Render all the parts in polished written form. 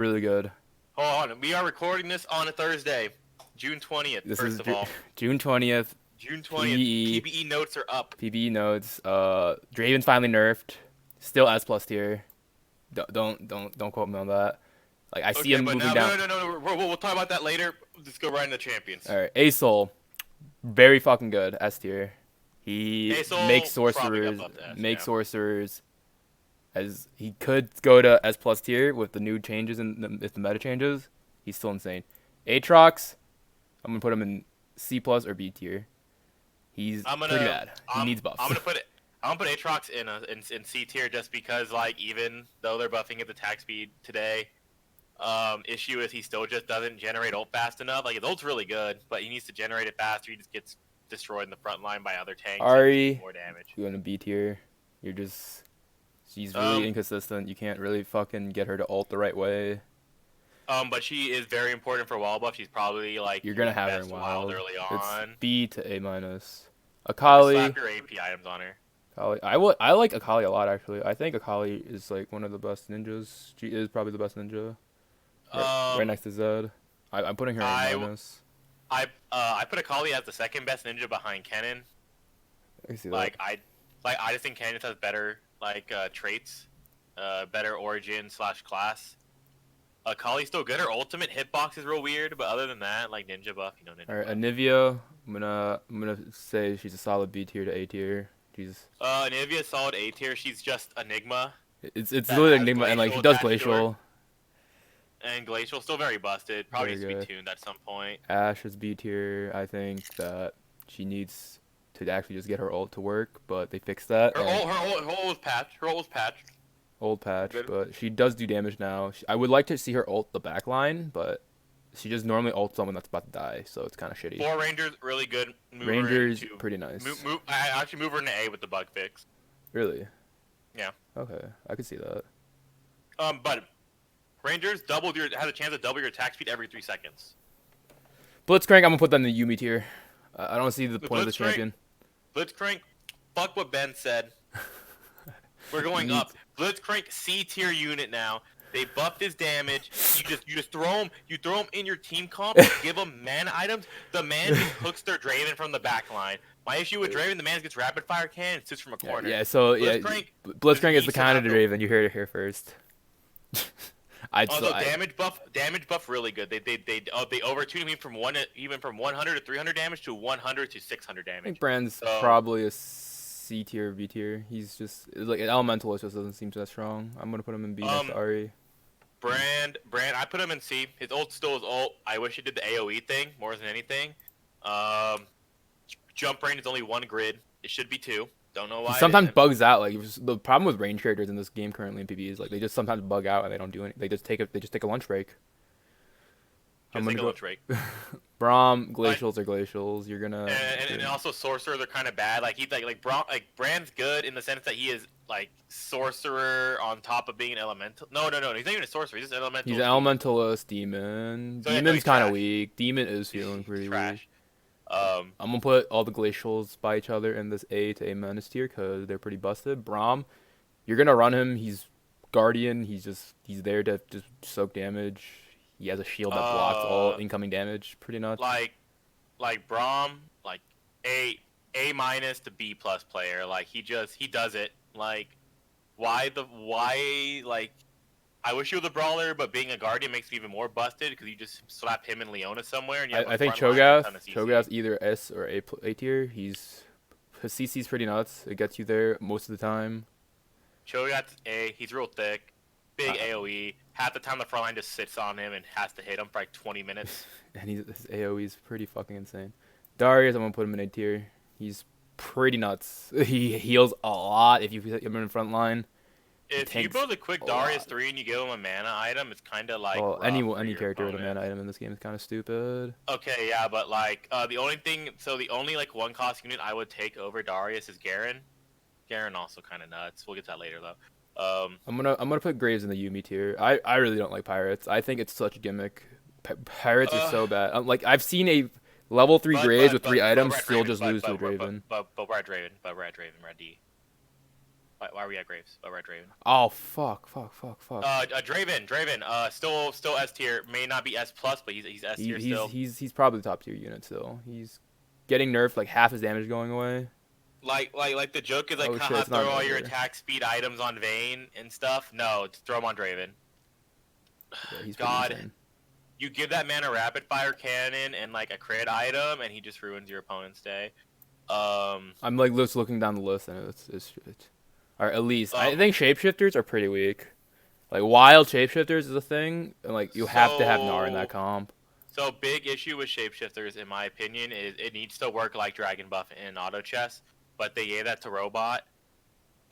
Really good. Hold on, we are recording this on a Thursday, June 20th. This First is of all, June 20th. June 20th. PBE. PBE notes are up. PBE notes. Draven's finally nerfed. Still S plus tier. Don't quote me on that. Like I see Okay, him but moving now down. no. We'll talk about that later. Let's go right into champions. All right, Asol, very fucking good S tier. He Asol makes probably got sorcerers. buffed to S, Makes yeah. sorcerers. As he could go to S plus tier with the new changes and if the meta changes. He's still insane. Aatrox, I'm gonna put him in C plus or B tier. He's pretty bad. He needs buffs. I'm gonna put Aatrox in C tier just because like even though they're buffing his attack speed today, issue is he still just doesn't generate ult fast enough. Like his ult's really good, but he needs to generate it faster. He just gets destroyed in the front line by other tanks. Ari, more damage. you in a B tier. She's really inconsistent. You can't really fucking get her to ult the right way. But she is very important for wall buff. She's probably like you're gonna have her in wild early on. It's B to A minus. Akali. Slap your AP items on her. Akali. I like Akali a lot actually. I think Akali is like one of the best ninjas. She is probably the best ninja. Right next to Zed. I'm putting her in minus. I put Akali as the second best ninja behind Kennen. I see that. I just think Kennen has better traits, better origin / class. Akali's still good. Her ultimate hitbox is real weird, but other than that, like ninja buff, ninja. All right, Anivia. I'm gonna say she's a solid B tier to A tier. She's Anivia solid A tier. She's just Enigma. It's literally Enigma, and like she does glacial. And glacial still very busted. Probably needs to be tuned at some point. Ashe is B tier. I think that she needs to actually just get her ult to work, but they fixed that. Her ult was patched. Her ult was patched. Old patch, but she does do damage now. I would like to see her ult the back line, but she just normally ults someone that's about to die, so it's kind of shitty. 4 Rangers, really good. Rangers, pretty nice. I actually move her into A with the bug fix. Really? Yeah. Okay, I could see that. But Rangers has a chance to double your attack speed every 3 seconds. Blitzcrank, I'm gonna put that in the Yumi tier. I don't see the point of the champion. Blitzcrank, fuck what Ben said. We're going up. Blitzcrank C tier unit now. They buffed his damage. You just throw him in your team comp. Give him mana items. The man just hooks their Draven from the back line. My issue with Draven, the man gets rapid fire cannon, sits from a corner. Blitzcrank is the kind of Draven. You heard it here first. Damage buff really good. They overtuned me from 100 to 300 damage to 100 to 600 damage. I think Brand's probably a C tier, B tier. He's just like an elementalist, just doesn't seem that strong. I'm gonna put him in B next to Ari. Brand, I put him in C. His ult still is ult. I wish he did the AOE thing more than anything. Jump range is only 1 grid. It should be 2. Don't know why. He sometimes bugs out. Like the problem with range characters in this game currently in PvE is like they just sometimes bug out and they don't do anything. They just take a lunch break. I'm gonna go lunch break. Braum, glacials are glacials. You're gonna and also sorcerers are kind of bad. Like he's like Brand's good in the sense that he is like sorcerer on top of being an elemental. No. He's not even a sorcerer. He's just an elemental. He's an elementalist demon. So Demon's kind of weak. Demon is feeling pretty weak. I'm gonna put all the glacials by each other in this A to A minus tier because they're pretty busted. Braum, you're gonna run him. He's guardian. He's there to just soak damage. He has a shield that blocks all incoming damage. Pretty nuts. Like Braum, like A minus to B plus player. Like he does it. Like why like I wish he was a brawler, but being a guardian makes me even more busted because you just slap him and Leona somewhere. And I think Cho'Gath's either S or A tier. His CC's pretty nuts. It gets you there most of the time. Cho'Gath's A. He's real thick. Big AoE. Half the time the frontline just sits on him and has to hit him for like 20 minutes. And his AoE is pretty fucking insane. Darius, I'm gonna put him in A tier. He's pretty nuts. He heals a lot if you put him in the front line. If you build a quick Darius 3 and you give him a mana item, it's kind of like any character with a mana item in this game is kind of stupid. Okay, yeah, but like the only like 1 cost unit I would take over Darius is Garen. Garen also kind of nuts. We'll get to that later though. I'm gonna put Graves in the Yumi tier. I really don't like pirates. I think it's such a gimmick. Pirates are so bad. Like I've seen a level 3 Graves with 3 items still just lose to a Draven. But we're at Draven. We're at D. Why are we at Graves? Oh, we're at Draven. Oh fuck. Draven. Still S tier. May not be S plus, but he's S tier still. He's probably the top tier unit still. He's getting nerfed, like half his damage going away. Like the joke is like, Oh, shit, haha, it's not throw all your over. attack speed items on Vayne and stuff. No, just throw them on Draven. Yeah, he's God, insane. you give that man a rapid fire cannon and like a crit item, and he just ruins your opponent's day. I'm like just looking down the list, and it's or at least I think shapeshifters are pretty weak. Like wild shapeshifters is a thing, and like you have to have Gnar in that comp. So big issue with shapeshifters, in my opinion, is it needs to work like Dragon Buff in auto chess, but they gave that to Robot.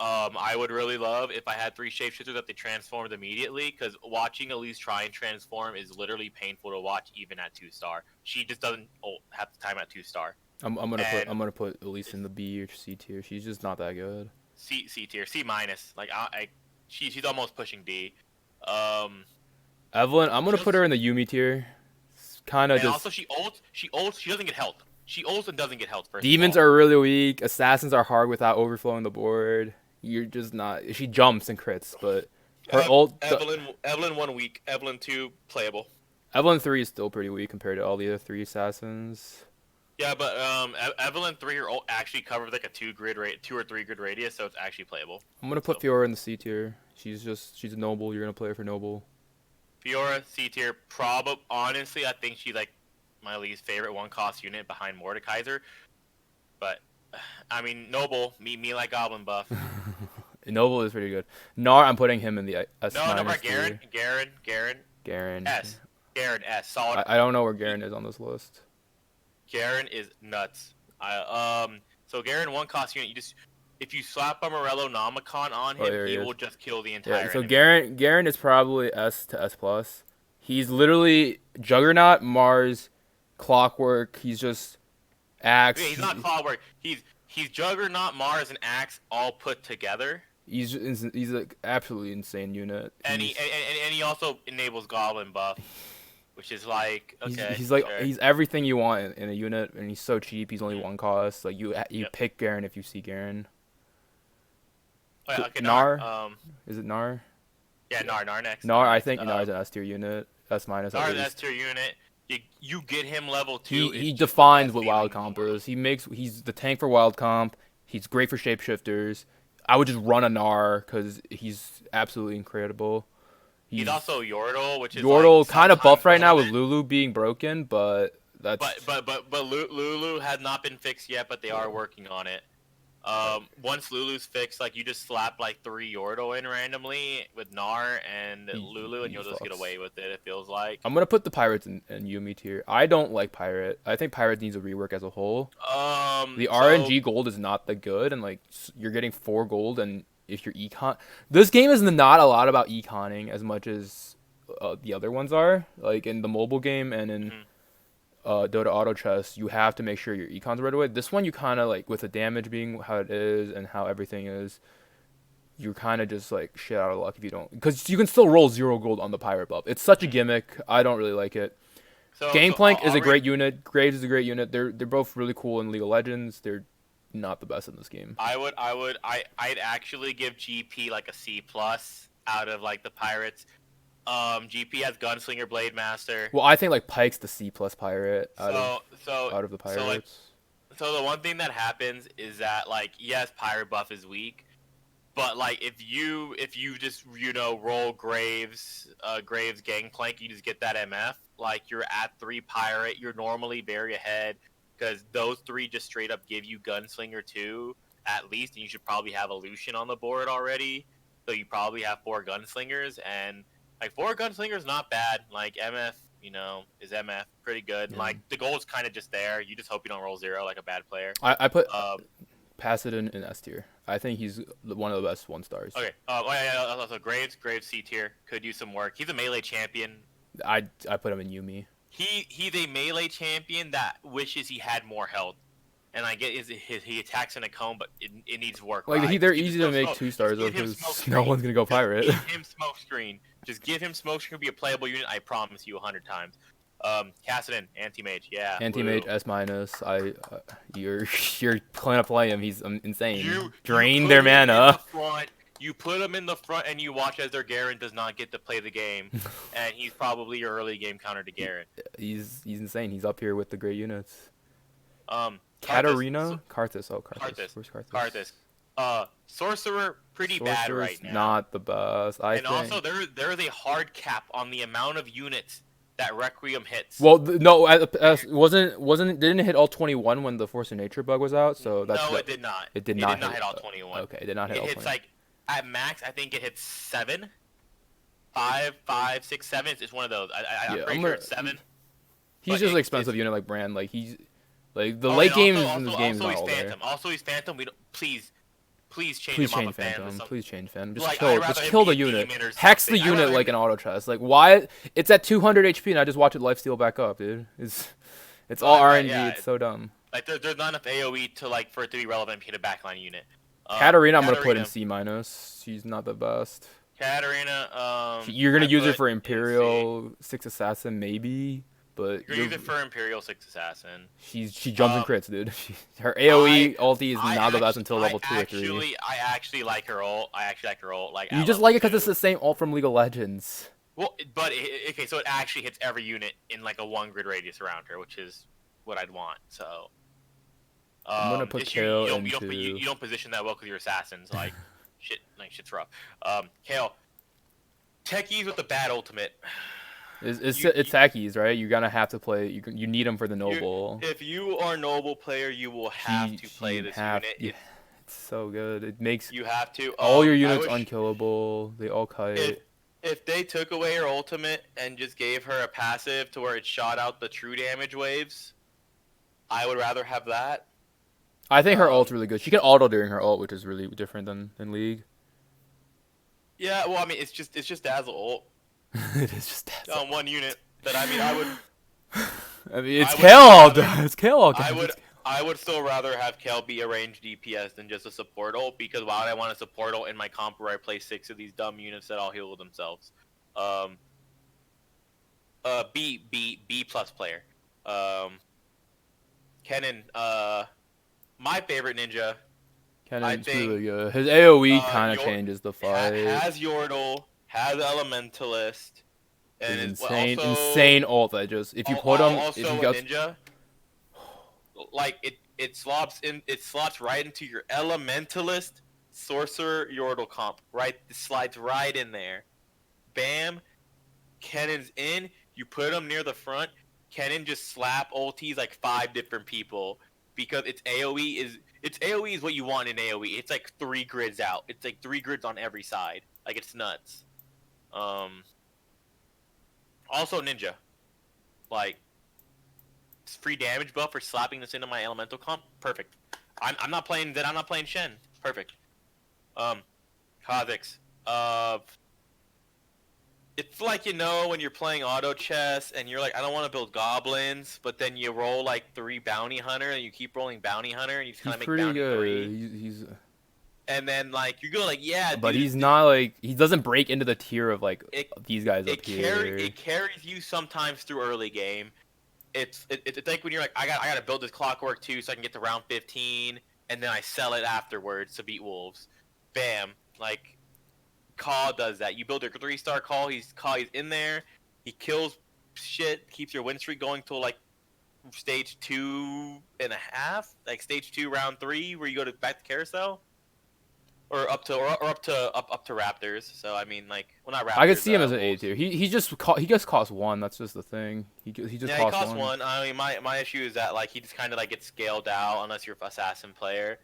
I would really love if I had 3 shapeshifters that they transformed immediately, because watching Elise try and transform is literally painful to watch, even at 2-star. She just doesn't have the time at 2-star. I'm gonna put Elise in the B or C tier. She's just not that good. C tier, C minus. Like she's almost pushing D. Evelyn, I'm gonna put her in the Yumi tier. Kind of just. Also, she ults. She doesn't get health. She ults and doesn't get health first. Demons are really weak. Assassins are hard without overflowing the board. You're just not. She jumps and crits, but her ult. Evelyn 1 weak. Evelyn 2 playable. Evelyn 3 is still pretty weak compared to all the other 3 assassins. Yeah, but Evelyn 3 her ult actually covers like a 2 or 3 grid radius, so it's actually playable. I'm gonna put Fiora in the C tier. She's a noble. You're gonna play her for noble. Fiora C tier. Honestly, I think she's like my least favorite 1-cost unit behind Mordekaiser. But I mean, noble. Me like Goblin buff. Noble is pretty good. Gnar, I'm putting him in the S. No, Garen. Garen. S. Garen S. Solid. I don't know where Garen is on this list. Garen is nuts. So Garen 1-cost unit. If you slap a Morello Nomicon on him, he will just kill the entire. Yeah, so enemy. Garen is probably S to S plus. He's literally Juggernaut, Mars, Clockwork. He's just Axe. Yeah, he's not Clockwork. He's Juggernaut, Mars, and Axe all put together. He's an absolutely insane unit. And he also enables Goblin buff, which is like okay. He's everything you want in a unit, and he's so cheap. He's only 1 cost. Like you pick Garen if you see Garen. Oh, yeah, okay, Gnar. Is it Gnar? Yeah, Gnar next. Gnar, I think Gnar is an S tier unit. S minus. Gnar is S tier unit. You get him level 2. He defines what wild comp is. He's the tank for wild comp. He's great for shapeshifters. I would just run a Gnar because he's absolutely incredible. He's also Yordle, which is Yordle like kind of buff right now with Lulu being broken, but that's. But Lulu has not been fixed yet, but they are working on it. Once Lulu's fixed, like you just slap like 3 Yordle in randomly with Gnar and Lulu, and you'll just get away with it. It feels like. I'm gonna put the Pirates in Yumi tier. I don't like Pirate. I think Pirate needs a rework as a whole. The RNG gold is not that good, and like you're getting 4 gold, and if you're econ, this game is not a lot about econing as much as the other ones are. Like in the mobile game and in. Dota auto chess, you have to make sure your econs are right away. This one, you kind of like with the damage being how it is and how everything is, you're kind of just like shit out of luck if you don't, because you can still roll 0 gold on the pirate buff. It's such a gimmick. I don't really like it. Gangplank is a great unit. Graves is a great unit. They're both really cool in League of Legends. They're not the best in this game. I'd actually give GP like a C plus out of like the pirates. GP has Gunslinger, Blade Master. Well, I think like Pike's the C plus pirate out of the pirates. So the one thing that happens is that like yes, pirate buff is weak, but like if you just roll Graves Gangplank, you just get that MF. Like you're at 3 pirate, you're normally very ahead because those 3 just straight up give you Gunslinger 2 at least, and you should probably have Illusion on the board already. So you probably have 4 Gunslingers and. Like 4 Gunslingers not bad. Like MF, is MF pretty good. Yeah. Like the goal is kind of just there. You just hope you don't roll 0 like a bad player. I put Passadin in S tier. I think he's one of the best 1-stars. Okay. Also Graves C tier could use some work. He's a melee champion. I put him in Yumi. He's a melee champion that wishes he had more health. And I get he attacks in a cone, but it needs work. Like they're easy to make 2-stars of because no one's gonna go pirate. Give him smoke screen. Just give him smoke screen. Be a playable unit. I promise you 100 times. Kassadin, anti-mage, yeah. Anti-mage Woo. S-. You're gonna play him. He's insane. You Drain put their him in mana. the front. You put him in the front, and you watch as their Garen does not get to play the game, and he's probably your early game counter to Garen. He's insane. He's up here with the great units. Karthus. Karthus. Oh, Karthus. Where's Karthus? Sorcerer, pretty bad right now. Not the best. I think. Also, there is a hard cap on the amount of units that Requiem hits. Well, no, didn't it hit all 21 when the Force of Nature bug was out? So that's no, it did not. It did not hit all 21. Okay, it did not hit all 21. It hits like at max. I think it hits 7, 5, 6, 7. It's one of those. I'm pretty sure it's 7. He's just an expensive unit like Brand. Like he's like the late game in this game is not all there. Also, he's Phantom. We don't please change Please him change off Phantom. Please change Phantom. Just like, kill the unit. Hex the unit like an auto chest. Like why? It's at 200 HP and I just watch it lifesteal back up, dude. It's all RNG. Yeah, it's so dumb. Like there's not enough AOE to like for it to be relevant to a backline unit. Katarina, I'm gonna put in C-. She's not the best. Katarina, you're gonna use her for Imperial 6 Assassin maybe, but you're use it for Imperial 6 Assassin. She jumps in crits, dude. Her AOE ulti is not the best until level 2 or 3. I actually like her ult. Like you just like it because it's the same ult from League of Legends. Well, but okay, so it actually hits every unit in like a 1 grid radius around her, which is what I'd want. So I'm gonna put Kale into. You don't position that well with your assassins. Like shit's rough. Kale, techies with the bad ultimate. It's techies, right? You're gonna have to play. You need them for the noble. If you are a noble player, you will have to play this unit. Yeah, it's so good. It makes you have to. All your units unkillable. They all kite. If they took away her ultimate and just gave her a passive to where it shot out the true damage waves, I would rather have that. I think her ult's really good. She can auto during her ult, which is really different than League. Yeah, well, I mean, it's just Dazzle ult. It is just Dazzle. On one unit that I would. It's Kale. It's Kale. I would still rather have Kale be a ranged DPS than just a support ult, because why would I want a support ult in my comp where I play 6 of these dumb units that all heal themselves? B plus player. Kennen, my favorite ninja. Kennen's really good. His AOE kind of changes the fight. Has Yordle, has Elementalist, and insane ult that just if you put him. Also, if you got ninja. Like it slots right into your Elementalist, Sorcerer, Yordle comp. Right, it slides right in there. Bam, Kennen's in. You put him near the front. Kennen just slap ultis like 5 different people because its AOE is what you want in AOE. It's like 3 grids out. It's like 3 grids on every side. Like it's nuts. Also ninja, like free damage buff for slapping this into my elemental comp. Perfect. I'm not playing Zed. I'm not playing Shen. Perfect. Kha'Zix. It's like, you know, when you're playing auto chess and you're like, I don't want to build goblins, but then you roll like 3 bounty hunter and you keep rolling bounty hunter and you just kind of make bounty 3. He's and then like you go like, yeah, but dude, he's not like, he doesn't break into the tier of like these guys up here. It carries you sometimes through early game. It's like when you're like, I gotta build this clockwork too so I can get to round 15 and then I sell it afterwards to beat wolves. Bam, like. Call does that. You build a 3-star call. He's in there. He kills shit. Keeps your win streak going till like stage 2.5, like stage 2 round 3, where you go back to carousel, or up to Raptors. So I mean, like, well, not Raptors. I could see him as an A tier. He just costs 1. That's just the thing. He costs 1. I mean, my issue is that like he just kind of like gets scaled out unless you're an assassin player.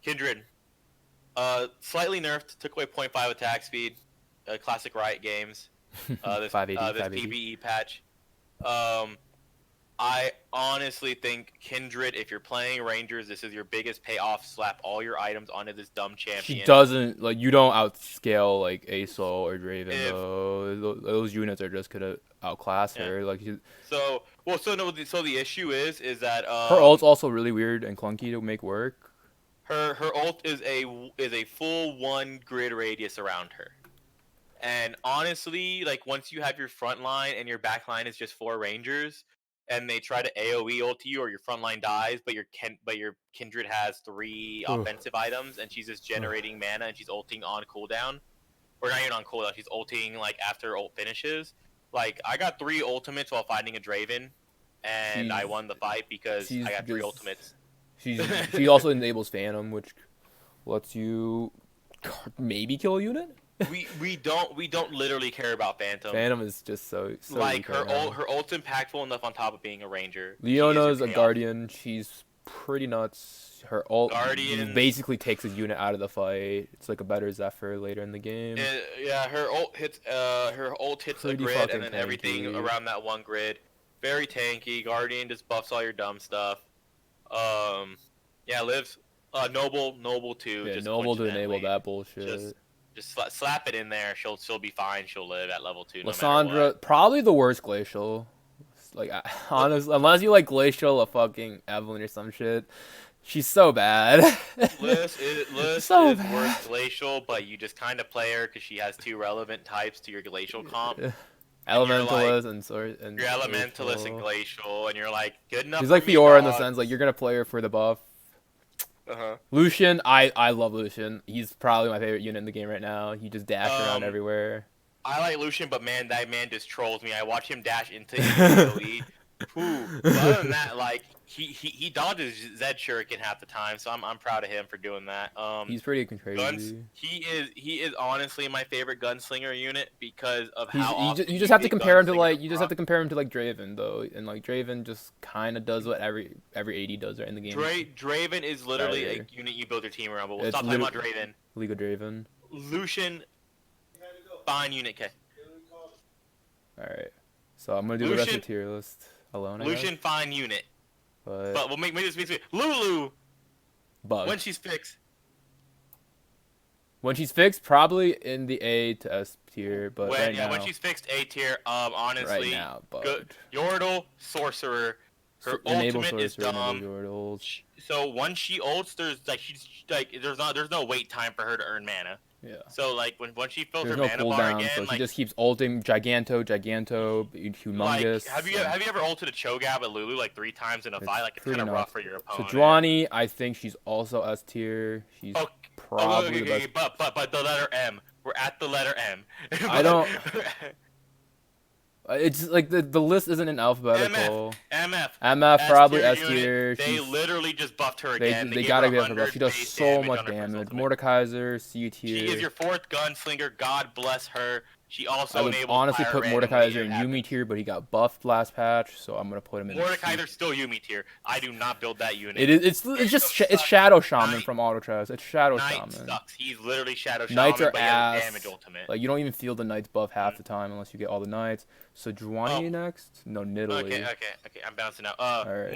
Kindred. Slightly nerfed, took away 0.5 attack speed. Classic Riot Games. This 580. PvE patch. I honestly think Kindred, if you're playing Rangers, this is your biggest payoff. Slap all your items onto this dumb champion. She doesn't, like, you don't outscale like Asol or Draven though. Those units are just gonna outclass her. Like, so the issue is that her ult's also really weird and clunky to make work. Her ult is a full 1 grid radius around her. And honestly, like once you have your front line and your back line is just 4 rangers, and they try to AOE ult you or your front line dies, but your kindred has 3 offensive items and she's just generating mana and she's ulting on cooldown, or not even on cooldown, she's ulting like after ult finishes. Like I got 3 ultimates while fighting a Draven, and I won the fight because I got 3 ultimates. She also enables Phantom, which lets you maybe kill a unit. we don't literally care about Phantom. Phantom is just so like her ult's impactful enough on top of being a ranger. Leona's a guardian. She's pretty nuts. Her ult basically takes a unit out of the fight. It's like a better Zephyr later in the game. Yeah, her ult hits a grid and then everything around that one grid. Very tanky. Guardian just buffs all your dumb stuff. Yeah, lives noble too. Yeah, just noble to enable that bullshit. Just slap it in there. She'll be fine. She'll live at level 2. Lysandra, probably the worst glacial. Like honestly, unless you like glacial, a fucking Evelyn or some shit, she's so bad. Liz is worse glacial, but you just kind of play her because she has 2 relevant types to your glacial comp. Elementalist and you're Elementalist and Glacial, and you're like good enough. She's like Fiora in the sense like you're gonna play her for the buff. Lucian, I love Lucian. He's probably my favorite unit in the game right now. He just dash around everywhere. I like Lucian, but man, that man just trolls me. I watch him dash into AoE. Other than that, like he dodges Zed Shuriken half the time, so I'm proud of him for doing that. He's pretty crazy. He is honestly my favorite gunslinger unit because of how you just have to compare him to like Draven though, and like Draven just kind of does what every AD does right in the game. Draven is literally a unit you build your team around, but we'll stop talking about Draven. League of Draven. Lucian, fine unit. Okay. All right, so I'm gonna do the rest of the tier list alone. Lucian, fine unit. But we'll make this be Lulu. Bug. When she's fixed. When she's fixed, probably in the A to S tier, but when she's fixed, A tier. Honestly, right now, good. Yordle, sorcerer. Her ultimate is dumb. So once she ults, there's no wait time for her to earn mana. Yeah. So like when she fills her mana bar again, so she just keeps ulting Giganto, humongous. Like, have you ever ulted a Cho'Gath at Lulu like 3 times in a fight? Like it's kind of rough for your opponent. So Juani, I think she's also S tier. She's probably the best. But the letter M. We're at the letter M. I don't. It's like the list isn't in alphabetical. MF probably S tier. They literally just buffed her again. They gotta give her buff. She does so much damage. Mordekaiser, C tier. She is your 4th gunslinger. God bless her. She also I would honestly put Mordekaiser in Yuumi tier, but he got buffed last patch, so I'm gonna put him in. Mordekaiser's still Yuumi tier. I do not build that unit. It's Shadow Shaman from Auto Chess. It's Shadow Shaman. Sucks. He's literally Shadow Shaman. Knights are but ass. Damage ultimate. Like you don't even feel the Knights buff half the time unless you get all the Knights. So Juani next? No, Nidalee. Okay. I'm bouncing out. Right.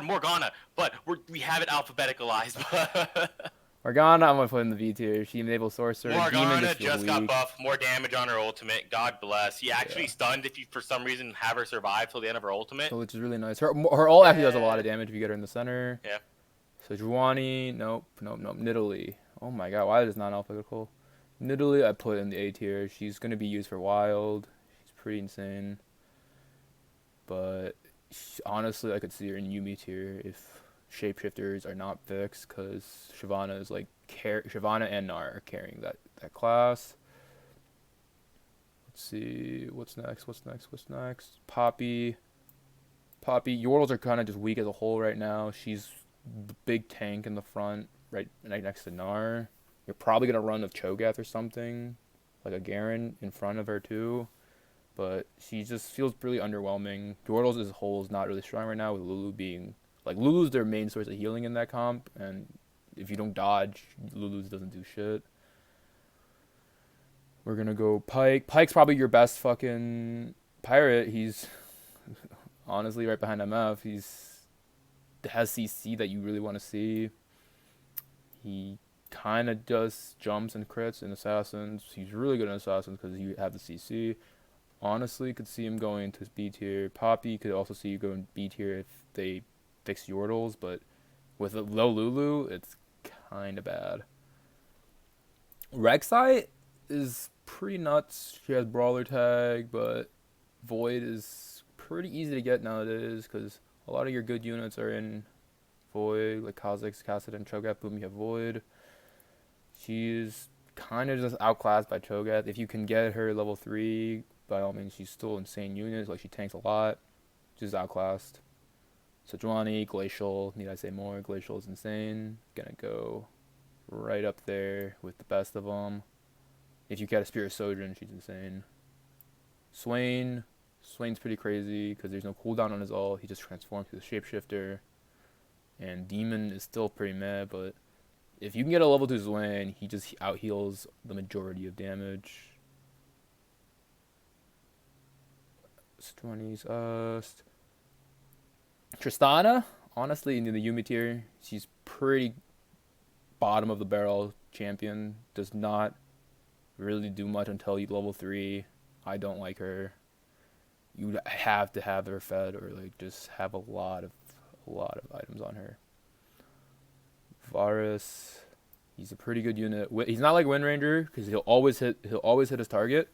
Morgana. But we have it alphabeticalized. Morgana, I'm gonna put in the V tier. She enables Sorcerer. Morgana just got buffed. More damage on her ultimate. God bless. He actually stunned if you, for some reason, have her survive till the end of her ultimate. So, which is really nice. Her ult actually does a lot of damage if you get her in the center. Yeah. So Juani, nope. Nidalee. Oh my god, why is this not alphabetical? Nidalee, I put in the A tier. She's gonna be used for wild. She's pretty insane. But honestly, I could see her in Yuumi tier if shapeshifters are not fixed, because Shyvana is like Shyvana and Gnar are carrying that class. Let's see what's next. Poppy. Yordles are kind of just weak as a whole right now. She's the big tank in the front, right next to Gnar. You're probably gonna run of Cho'Gath or something, like a Garen in front of her too. But she just feels really underwhelming. Yordles as a whole is not really strong right now, with Lulu being like Lulu's their main source of healing in that comp, and if you don't dodge, Lulu's doesn't do shit. We're gonna go Pyke. Pyke's probably your best fucking pirate. He's honestly right behind MF. Has CC that you really want to see. He kind of just jumps and crits in Assassins. He's really good in Assassins because you have the CC. Honestly, could see him going into B tier. Poppy could also see you go in B tier if they fix Yordles, but with a low Lulu, it's kind of bad. Rek'Sai is pretty nuts. She has brawler tag, but void is pretty easy to get nowadays because a lot of your good units are in void, like Kha'Zix, Kassadin, and Cho'Gath. Boom, you have void. She's kind of just outclassed by Cho'Gath. If you can get her level 3, by all means, she's still insane unit. Like, she tanks a lot. She's outclassed. Sejuani, Glacial, need I say more? Glacial is insane. Gonna go right up there with the best of them. If you get a Spirit Sojourn, she's insane. Swain's pretty crazy because there's no cooldown on his ult. He just transforms to a shapeshifter. And Demon is still pretty meh, but if you can get a level 2 Swain, he just out heals the majority of damage. 20s. Tristana, honestly, in the Yumi tier, she's pretty bottom of the barrel champion. Does not really do much until you level 3. I don't like her. You have to have her fed or like just have a lot of items on her. Varus, he's a pretty good unit. He's not like Wind Ranger because he'll always hit his target.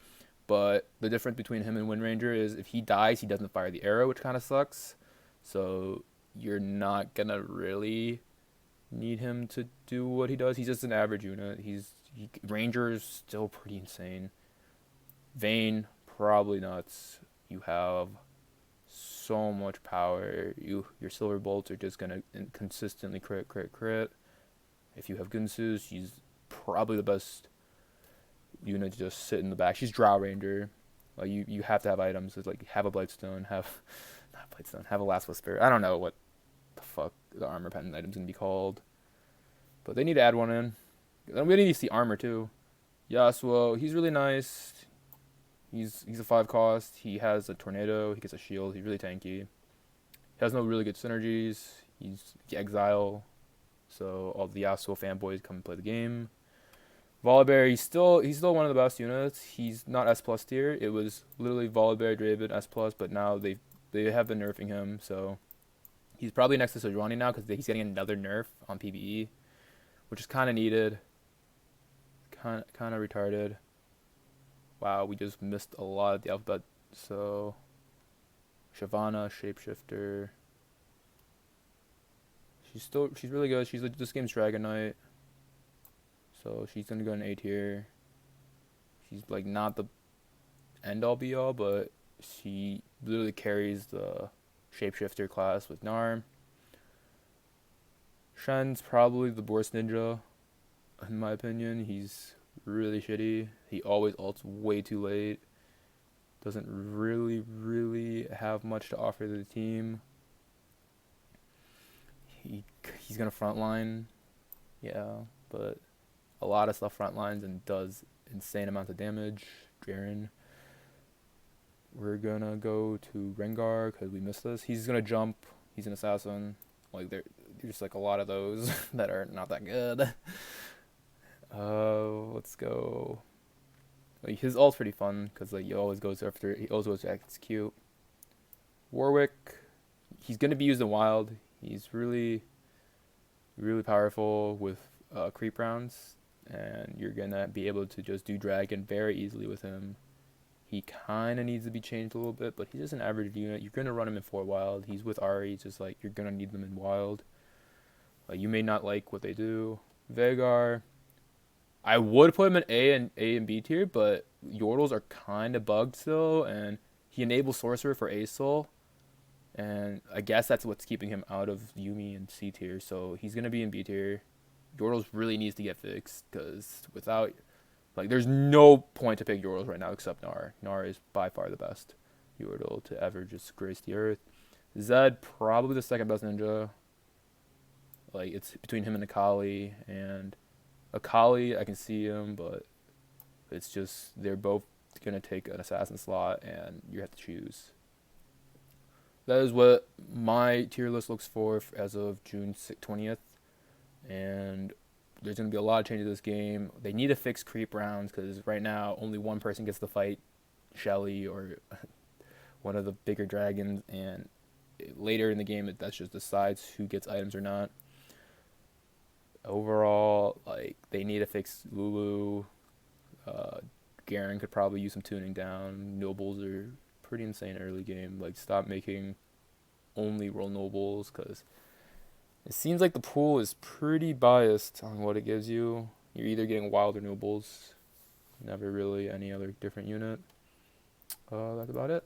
But the difference between him and Wind Ranger is if he dies, he doesn't fire the arrow, which kind of sucks. So you're not gonna really need him to do what he does. He's just an average unit. Ranger's still pretty insane. Vayne, probably nuts. You have so much power. Your silver bolts are just gonna consistently crit. If you have Gunsu, she's probably the best unit to just sit in the back. She's Drow Ranger. Like you have to have items. It's like have a Blightstone, have a Last Whisper. I don't know what the fuck the armor pendant item's gonna be called, but they need to add one in. We need to see armor too. Yasuo, he's really nice. He's a 5 cost. He has a tornado. He gets a shield. He's really tanky. He has no really good synergies. He's exile, so all the Yasuo fanboys come and play the game. Volibear, he's still one of the best units. He's not S+ tier. It was literally Volibear, Draven, S+, but now they have been nerfing him, so he's probably next to Sejuani now because he's getting another nerf on PvE, which is kind of needed. Kind of retarded. Wow, we just missed a lot of the alphabet. So, Shyvana, Shapeshifter. She's really good. This game's Dragon Knight. So she's gonna go in A tier. She's like not the end all be all, but she literally carries the Shapeshifter class with Narm. Shen's probably the worst ninja, in my opinion. He's really shitty. He always ults way too late. Doesn't really have much to offer to the team. He's gonna frontline, yeah, but a lot of stuff frontlines and does insane amounts of damage. Jaren. We're gonna go to Rengar because we missed this. He's gonna jump. He's an assassin. Like there's just like a lot of those that are not that good. Let's go. Like his ult's pretty fun because like he always goes to execute. Warwick, he's gonna be used in wild. He's really powerful with creep rounds, and you're gonna be able to just do dragon very easily with him. He kind of needs to be changed a little bit, but he's just an average unit. You're gonna run him in 4 wild. He's with Ahri, it's just like you're gonna need them in wild. You may not like what they do. Veigar, I would put him in A and B tier, but Yordles are kind of bugged still, and he enables Sorcerer for A Soul, and I guess that's what's keeping him out of Yuumi and C tier, so he's going to be in B tier. Yordles really needs to get fixed, because without, there's no point to pick Yordles right now except Gnar. Gnar is by far the best Yordle to ever just grace the earth. Zed, probably the second best ninja. It's between him and Akali, and Akali, I can see him, but it's just they're both going to take an assassin slot, and you have to choose. That is what my tier list looks for as of June 20th, and there's going to be a lot of changes to this game. They need to fix creep rounds, because right now only one person gets to fight Shelly or one of the bigger dragons, and later in the game, that just decides who gets items or not. Overall, they need to fix Lulu, Garen could probably use some tuning down. Nobles are pretty insane early game. Like, stop making only roll nobles, because it seems like the pool is pretty biased on what it gives you. You're either getting wild or nobles. Never really any other different unit. That's about it.